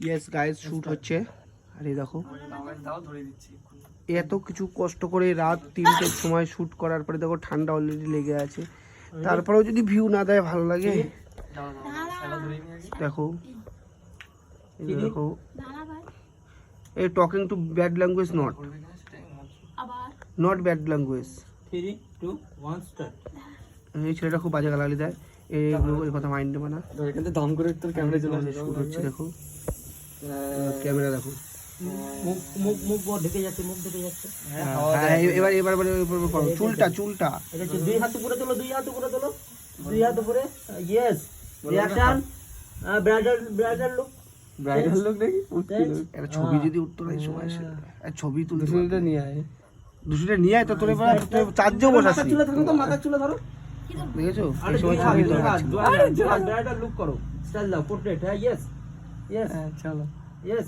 Yes guys shoot হচ্ছে। আর এই দেখো এত কিছু কষ্ট করে রাত 3টের সময় শুট করার পরে দেখো ঠান্ডা অলরেডি লেগে আছে, তারপরেও যদি ভিউ না দেয় ভালো লাগে। দেখো এই দেখো এই talking to bad language not bad language. 3 2 1 start. এই ছেলেটা খুব বাজে গালাগালি দেয়, এই কথা মাইন্ড নেবে না। এখান থেকে দাম করে তোর ক্যামেরা চলে আসে। শুট হচ্ছে দেখো, ক্যামেরা দেখো। মুখ মুখ মুখ বড় ঢেকে যাচ্ছে, মুখ ঢেকে যাচ্ছে। হ্যাঁ এবার করো চুলটা এটা হচ্ছে দুই হাত উপরে তোলো, দুই হাত উপরে তোলো, দুই হাত উপরে। Yes reaction. ব্রাইডাল লুক দেখি একটা ছবি যদি উঠতো না এই সময় এসে, ছবি তুলতে দুশোটা নিয়ে আয়, দুশোটা নিয়ে আয় তো তোর এবার চার্জেও বসাচ্ছি। চুলে ধরো তো, মাথা চুলে ধরো। দেখেছো আরে এই সময় ছবি তোলা ব্রাইডাল লুক করো, স্টাইল দাও, পোর্ট্রেট। হ্যাঁ ইয়েস ইয়েস, চলো ইয়েস।